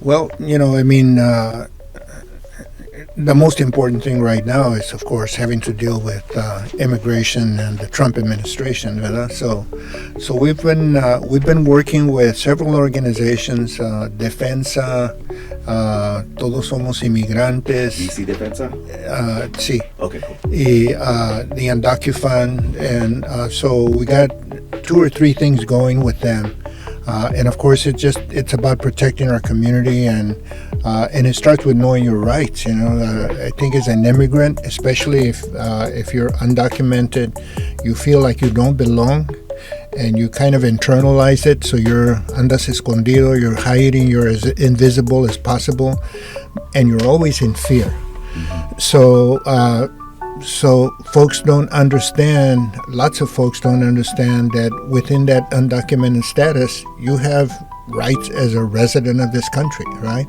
Well, I mean, the most important thing right now is, of course, having to deal with immigration and the Trump administration, ¿verdad? So we've been working with several organizations, Defensa, Todos Somos Inmigrantes, DC Defensa? sí, Okay, cool. The Undocu and so we got 2 or 3 things going with them. And of course, it's about protecting our community, and it starts with knowing your rights. I think as an immigrant, especially if you're undocumented, you feel like you don't belong, and you kind of internalize it. So you're andas escondido, you're hiding, you're as invisible as possible, and you're always in fear. So folks don't understand, lots of folks don't understand that within that undocumented status, you have rights as a resident of this country, right?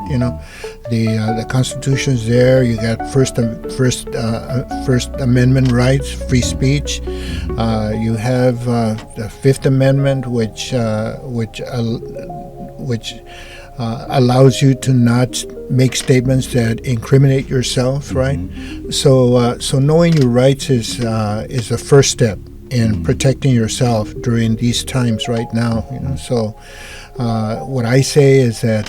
The Constitution's there. You got First Amendment rights, free speech. You have the Fifth Amendment, which allows you to not make statements that incriminate yourself, right? So knowing your rights is the first step in protecting yourself during these times right now. So what I say is that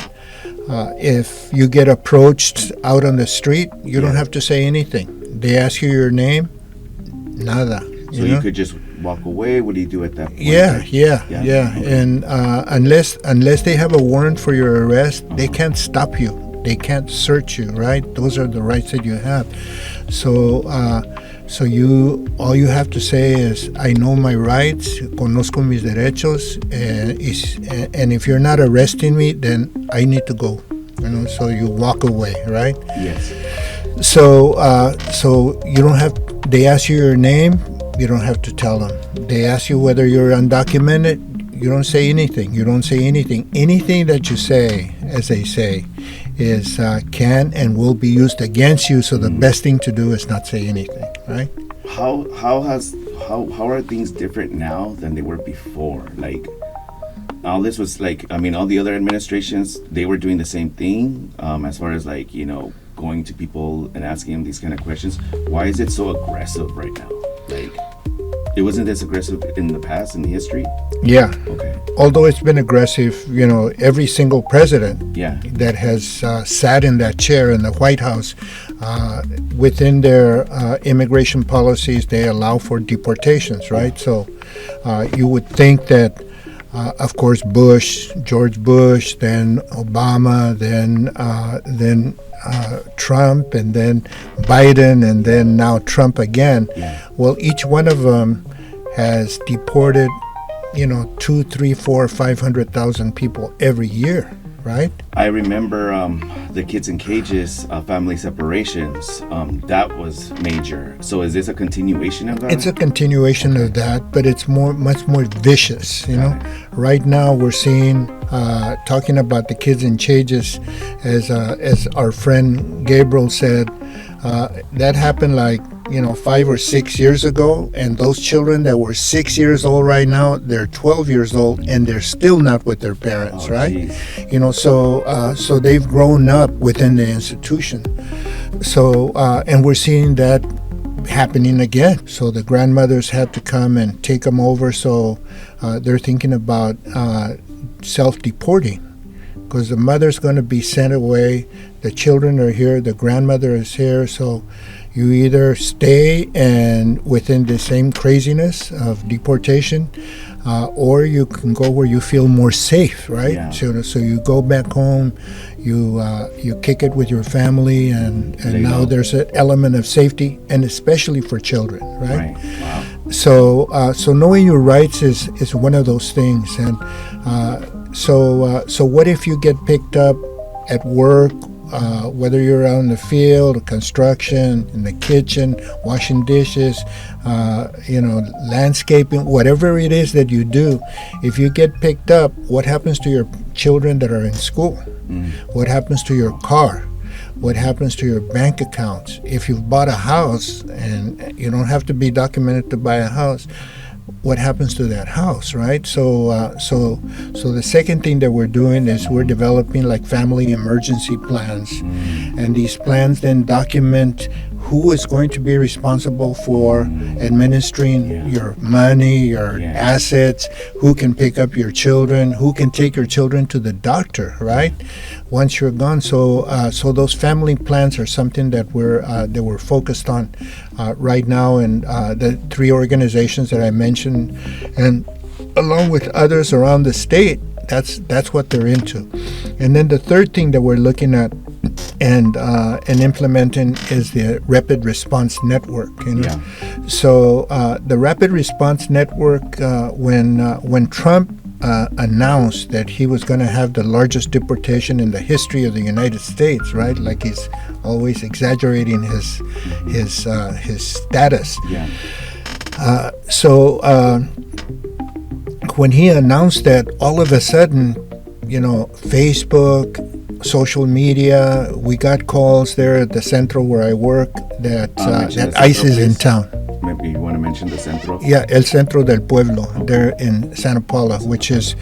if you get approached out on the street, you don't have to say anything. They ask you your name, nada. So you could just walk away. What do you do at that point? Yeah. Okay. And unless they have a warrant for your arrest, they can't stop you. They can't search you, right? Those are the rights that you have. So all you have to say is, I know my rights, conozco mis derechos, and if you're not arresting me, then I need to go. So you walk away, right? Yes. So you don't have. They ask you your name. You don't have to tell them. They ask you whether you're undocumented. You don't say anything. Anything that you say, as they say, is can and will be used against you. So the best thing to do is not say anything, right? How are things different now than they were before? Like, all this was all the other administrations, they were doing the same thing, as far as going to people and asking them these kind of questions. Why is it so aggressive right now? It wasn't this aggressive in the past, in the history? Yeah. Okay. Although it's been aggressive, every single president that has sat in that chair in the White House, within their immigration policies, they allow for deportations, right? So you would think that, of course, George Bush, then Obama, then Trump, and then Biden, and then now Trump again. Yeah. Well, each one of them has deported, 2, 3, 4, 500,000 people every year, right? I remember the kids in cages, family separations. That was major. So is this a continuation of that? It's a continuation of that, but it's much more vicious. Right now we're seeing, talking about the kids in cages, as our friend Gabriel said, that happened 5 or 6 years ago, and those children that were 6 years old right now, they're 12 years old, and they're still not with their parents, right? Geez. So they've grown up within the institution. So and we're seeing that happening again. So the grandmothers had to come and take them over. So they're thinking about self-deporting, because the mother's going to be sent away, the children are here, the grandmother is here. So you either stay and within the same craziness of deportation, or you can go where you feel more safe, right? Yeah. So you go back home, you kick it with your family, and now there's an element of safety, and especially for children, right? Wow. So knowing your rights is one of those things, and so what if you get picked up at work? Whether you're out in the field, construction, in the kitchen, washing dishes, landscaping, whatever it is that you do, if you get picked up, what happens to your children that are in school? What happens to your car? What happens to your bank accounts? If you've bought a house, and you don't have to be documented to buy a house, what happens to that house, right? So the second thing that we're doing is we're developing like family emergency plans, and these plans then document who is going to be responsible for administering your money, your assets, who can pick up your children, who can take your children to the doctor, right? Once you're gone. So those family plans are something that we're focused on right now, and the three organizations that I mentioned, and along with others around the state, that's what they're into. And then the third thing that we're looking at and implementing is the Rapid Response Network. So the Rapid Response Network, when Trump announced that he was going to have the largest deportation in the history of the United States, right? Like he's always exaggerating his status. When he announced that, all of a sudden, Facebook, social media, we got calls there at the Centro where I work that ICE is in town. Maybe you want to mention the Centro? Yeah, El Centro del Pueblo, there in Santa Paula, which is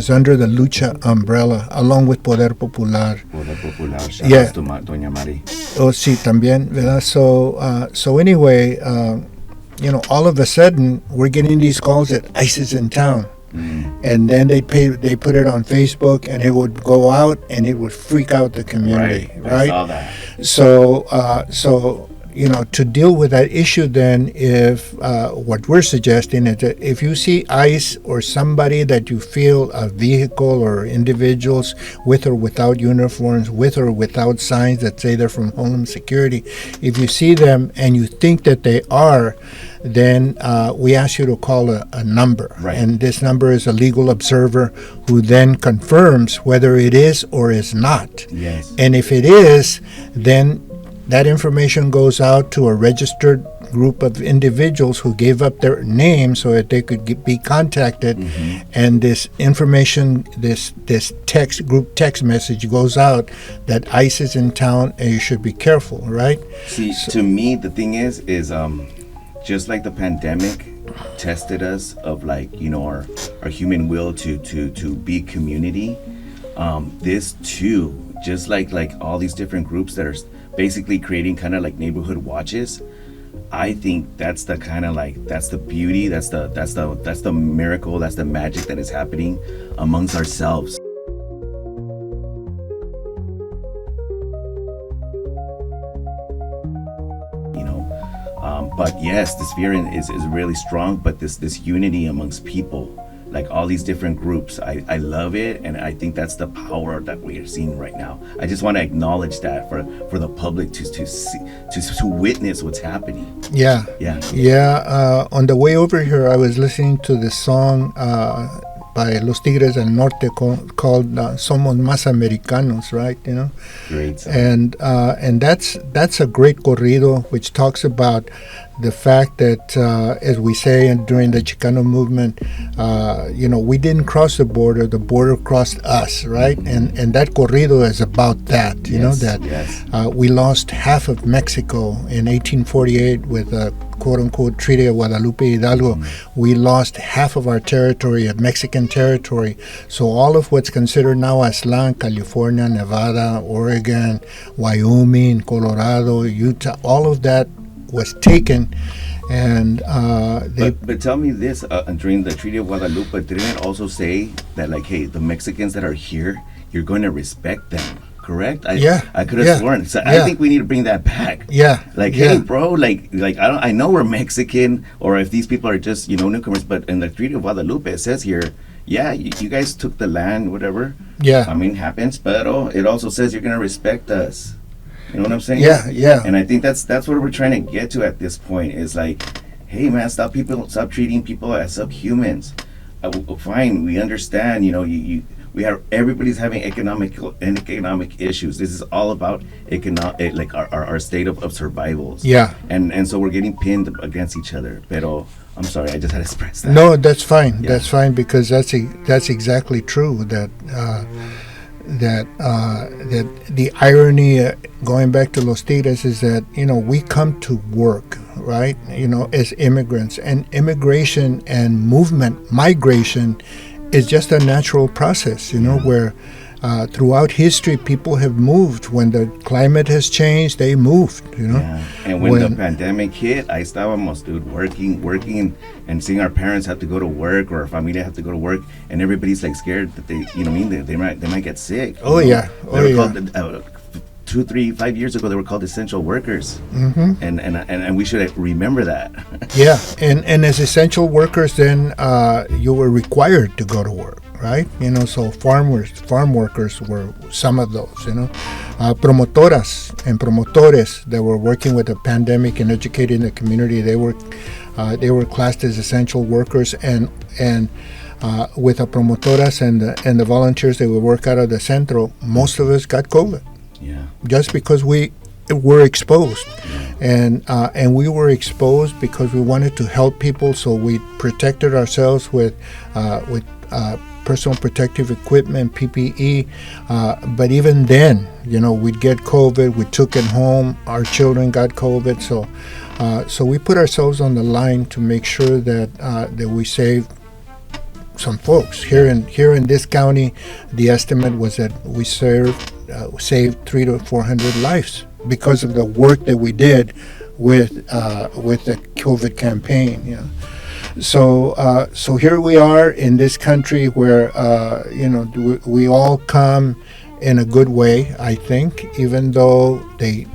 under the Lucha umbrella, along with Poder Popular. Poder Popular, shout out to Doña Mari. Oh, sí, también, ¿verdad? So anyway, all of a sudden, we're getting these calls that ICE is in town. And then they put it on Facebook, and it would go out, and it would freak out the community, right? I saw that. So to deal with that issue, then, if what we're suggesting is that if you see ICE or somebody that you feel, a vehicle or individuals with or without uniforms, with or without signs that say they're from Homeland Security, if you see them and you think that they are, then we ask you to call a number. Right. And this number is a legal observer who then confirms whether it is or is not. Yes. And if it is, then that information goes out to a registered group of individuals who gave up their name so that they could be contacted. And this information, this group text message goes out that ICE is in town and you should be careful, right? See, to me, the thing is just like the pandemic tested us of like, our human will to be community, this too, just like all these different groups that are basically creating kind of like neighborhood watches. I think that's the kind of like, that's the beauty, that's the miracle, that's the magic that is happening amongst ourselves. But yes, this fear is really strong, but this unity amongst people, like all these different groups, I love it, and I think that's the power that we are seeing right now. I just want to acknowledge that for the public to see, to witness what's happening. Yeah. On the way over here, I was listening to this song by Los Tigres del Norte called Somos Más Americanos, right? Great song. And that's a great corrido which talks about the fact that, as we say during the Chicano movement, we didn't cross the border crossed us, right? And that corrido is about that, that we lost half of Mexico in 1848 with a quote-unquote Treaty of Guadalupe Hidalgo. We lost half of our territory, of Mexican territory. So all of what's considered now Aztlán, California, Nevada, Oregon, Wyoming, Colorado, Utah, all of that was taken, and but tell me this, during the Treaty of Guadalupe, didn't it also say that, like, hey, the Mexicans that are here, you're going to respect them, correct? I could have sworn. So I think we need to bring that back. Hey, bro, like I know we're Mexican, or if these people are just newcomers, but in the Treaty of Guadalupe it says here, you guys took the land, whatever. I mean, happens, but it also says you're going to respect us. You know what I'm saying? Yeah. And I think that's what we're trying to get to at this point, is like, hey man, stop treating people as subhumans. Fine, we understand. Everybody's having economic issues. This is all about like our state of survivals. And so we're getting pinned against each other. Pero I'm sorry, I just had to express that. No, that's fine. That's fine, because that's exactly true. That the irony, going back to Los Tigres, is that we come to work, right? As immigrants, and immigration and migration is just a natural process, where throughout history people have moved. When the climate has changed, they moved, Yeah. And when the pandemic hit, ahí estábamos, dude, working, and seeing our parents have to go to work, or our familia have to go to work, and everybody's like scared that they might get sick. Oh, yeah. They were called, 2, 3, 5 years ago, they were called essential workers. Mm-hmm. And we should remember that. Yeah, and as essential workers, then you were required to go to work, right? So farm workers were some of those. Promotoras and promotores that were working with the pandemic and educating the community, they were classed as essential workers, and with the promotoras and the volunteers that would work out of the centro, most of us got COVID. Yeah. Just because we were exposed, and we were exposed because we wanted to help people, so we protected ourselves with personal protective equipment, PPE. But even then, we'd get COVID. We took it home. Our children got COVID. So we put ourselves on the line to make sure that we saved some folks here in this county. The estimate was that we saved 300 to 400 lives because of the work that we did with the COVID campaign. So here we are in this country where we all come in a good way, I think, even though they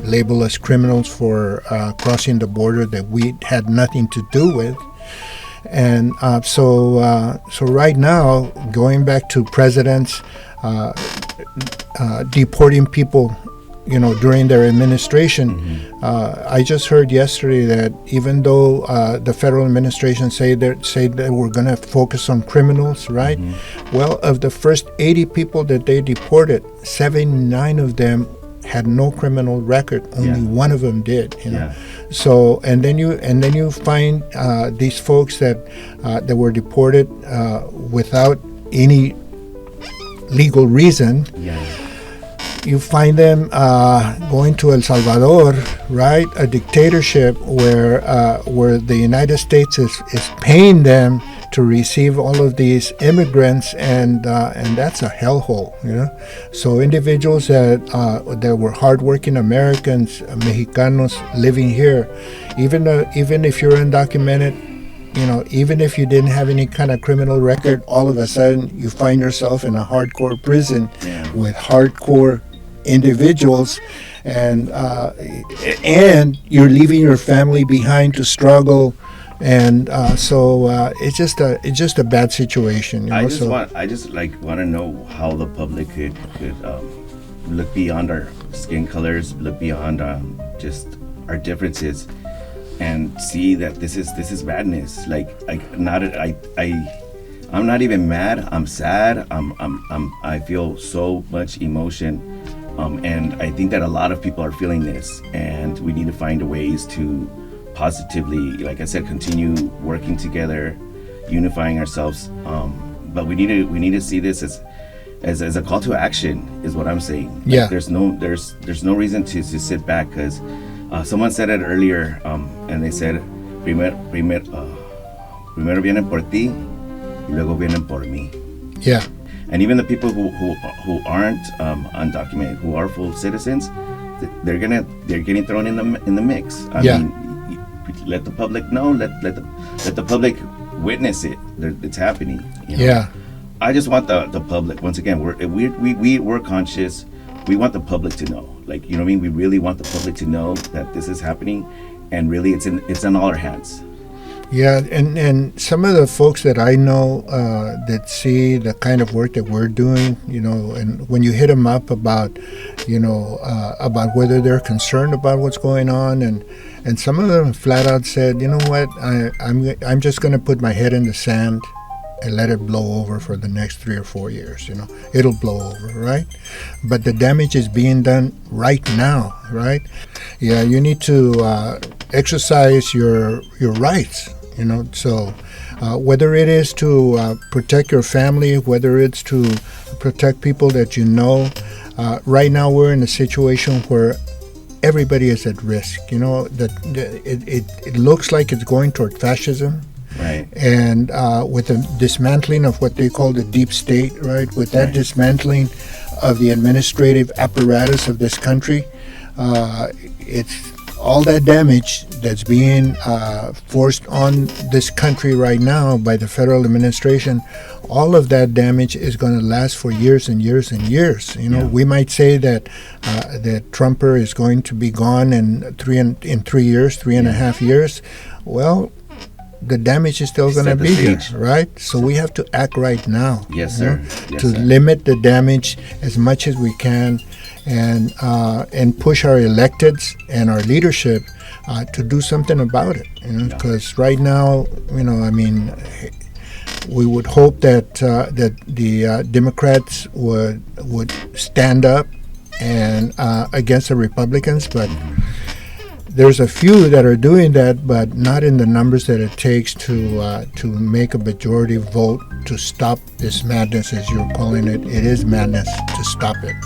label us criminals for crossing the border that we had nothing to do with. And so right now, going back to presidents deporting people, during their administration, I just heard yesterday that even though the federal administration say that we're going to focus on criminals, right? Well, of the first 80 people that they deported, 79 of them had no criminal record. Only one of them did. So and then you find these folks that were deported without any legal reason. You find them going to El Salvador, right? A dictatorship where the United States is paying them to receive all of these immigrants, and that's a hellhole, So individuals that were hardworking Americans, Mexicanos living here, even if you're undocumented, even if you didn't have any kind of criminal record, all of a sudden you find yourself in a hardcore prison with hardcore individuals, and you're leaving your family behind to struggle, and so it's just a bad situation. I just want to know how the public could look beyond our skin colors, look beyond just our differences, and see that this is madness. I'm not even mad. I'm sad. I feel so much emotion. And I think that a lot of people are feeling this, and we need to find ways to positively, like I said, continue working together, unifying ourselves. But we need to see this as a call to action, is what I'm saying. Yeah. There's no reason to sit back, because someone said it earlier, and they said, primero vienen por ti, y luego vienen por mí. Yeah. And even the people who aren't undocumented, who are full citizens, they're getting thrown in the mix. I mean, let the public know. Let the public witness it. It's happening. Yeah. I just want the public. Once again, we're conscious. We want the public to know. Like, you know what I mean? We really want the public to know that this is happening, and really it's in all our hands. Yeah, and some of the folks that I know that see the kind of work that we're doing, and when you hit them up about whether they're concerned about what's going on, and some of them flat out said, you know what, I'm just going to put my head in the sand and let it blow over for the next 3 or 4 years. It'll blow over, right? But the damage is being done right now, right? Yeah, you need to exercise your rights. So whether it is to protect your family, whether it's to protect people that right now we're in a situation where everybody is at risk. That it looks like it's going toward fascism. Right. And with the dismantling of what they call the deep state, right? With that dismantling of the administrative apparatus of this country, it's all that damage that's being forced on this country right now by the federal administration. All of that damage is going to last for years and years and years. We might say that that Trumper is going to be gone in 3 years, 3.5 years. Well, the damage is still going to be here, right? So we have to act right now. Yes, sir. Yes, to sir. limit the damage as much as we can, and push our electeds and our leadership to do something about it. Because right now, we would hope that that the Democrats would stand up and against the Republicans, but. There's a few that are doing that, but not in the numbers that it takes to make a majority vote to stop this madness, as you're calling it. It is madness to stop it.